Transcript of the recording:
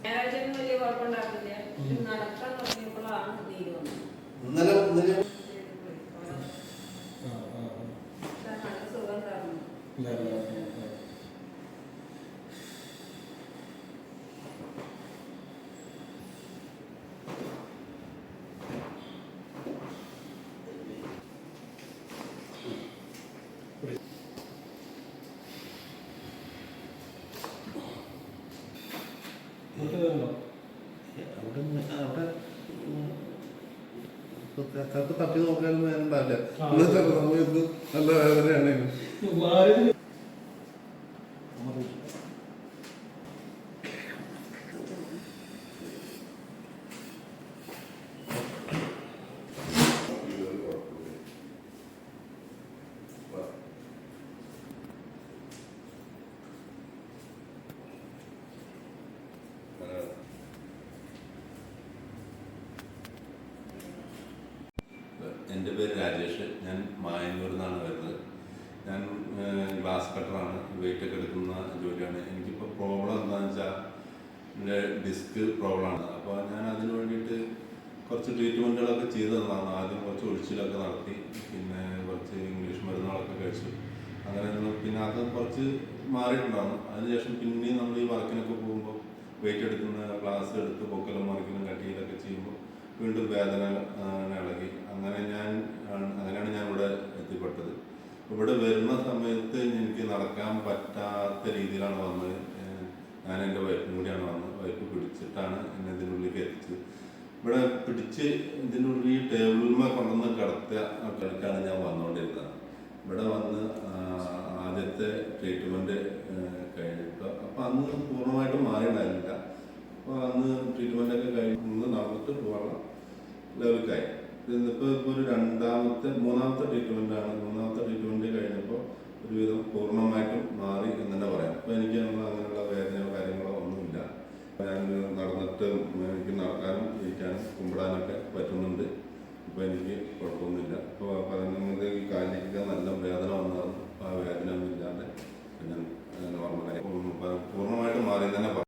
ഞായറാഴ്ച വലിയ കുഴപ്പമുണ്ടായിരുന്നില്ല. നടക്കാൻ തുടങ്ങിയപ്പോഴാണ് നീര് വന്നത്. ഇന്നലെ നല്ല സുഖം ഉണ്ടായിരുന്നു. അവിടെ തട്ടി നോക്കാനൊന്നും വേണ്ടാവില്ല. സമയത്ത് നല്ല വേദനയാണ്. എൻ്റെ പേര് രാജേഷ്. ഞാൻ മായന്നൂരിൽ നിന്നാണ് വരുന്നത്. ഞാൻ ഗ്ലാസ് കട്ടറാണ്, വെയിറ്റ് ഒക്കെ എടുക്കുന്ന ജോലിയാണ്. എനിക്കിപ്പോൾ പ്രോബ്ലം എന്താണെന്ന് വെച്ചാൽ എൻ്റെ ഡിസ്ക് പ്രോബ്ലമാണ്. അപ്പോൾ ഞാൻ അതിന് വേണ്ടിയിട്ട് കുറച്ച് ട്രീറ്റ്മെൻറ്റുകളൊക്കെ ചെയ്തു തന്നതാണ്. ആദ്യം കുറച്ച് ഒഴിച്ചിലൊക്കെ നടത്തി, പിന്നെ കുറച്ച് ഇംഗ്ലീഷ് മരുന്നുകളൊക്കെ കഴിച്ചു. അങ്ങനെ പിന്നെ അത് കുറച്ച് മാറിയിട്ടുണ്ടാകും. അതിനുശേഷം പിന്നെയും നമ്മൾ ഈ വർക്കിനൊക്കെ പോകുമ്പോൾ വെയിറ്റ് എടുക്കുന്ന ഗ്ലാസ് എടുത്ത് പൊക്കലും മറിക്കലും കട്ടിയിലൊക്കെ ചെയ്യുമ്പോൾ വീണ്ടും വേദന ഇളകി. അങ്ങനെയാണ് ഞാൻ ഇവിടെ എത്തിപ്പെട്ടത്. ഇവിടെ വരുന്ന സമയത്ത് എനിക്ക് നടക്കാൻ പറ്റാത്ത രീതിയിലാണ് വന്നത്. ഞാൻ എൻ്റെ വൈഫും കൂടിയാണ് വന്നത്. വൈഫ് പിടിച്ചിട്ടാണ് എന്നെ ഇതിനുള്ളിലേക്ക് എത്തിച്ചത്. ഇവിടെ പിടിച്ച് ഇതിനുള്ളിൽ ടേബിളിന്മേൽ കൊണ്ടുവന്ന് കിടത്തിയാണ് ഞാൻ വന്നുകൊണ്ടിരുന്നത്. ഇവിടെ വന്ന് ആദ്യത്തെ ട്രീറ്റ്മെൻറ്റ് കഴിഞ്ഞിട്ട് അപ്പോൾ അന്ന് പൂർണ്ണമായിട്ടും മാറിയിട്ടുണ്ടായിരുന്നില്ല. അപ്പോൾ അന്ന് ട്രീറ്റ്മെൻറ്റൊക്കെ കഴിഞ്ഞ് നടന്നിട്ട് പോകാനുള്ള ലെവൽക്കായി. ഇപ്പോൾ ഒരു മൂന്നാമത്തെ ട്രീറ്റ്മെൻറ്റാണ്. മൂന്നാമത്തെ ട്രീറ്റ്മെൻറ്റ് കഴിഞ്ഞപ്പോൾ ഒരുവിധം പൂർണ്ണമായിട്ടും മാറി എന്ന് തന്നെ പറയാം. അപ്പോൾ എനിക്ക് അങ്ങനെയുള്ള വേദനയോ കാര്യങ്ങളോ ഒന്നുമില്ല. ഞാൻ നടന്നിട്ട് എനിക്ക് നടക്കാനും ഇരിക്കാനും കുമ്പിടാനൊക്കെ പറ്റുന്നുണ്ട്. ഇപ്പോൾ എനിക്ക് കുഴപ്പമൊന്നുമില്ല. അപ്പോൾ പറയുന്നത് ഈ കാലിലേക്കൊക്കെ നല്ല വേദന വന്നതാണ്. അപ്പോൾ ആ വേദന ഒന്നും ഇല്ലാതെ ഞാൻ നോർമലായി പൂർണ്ണമായിട്ടും മാറി തന്നെ പറയാം.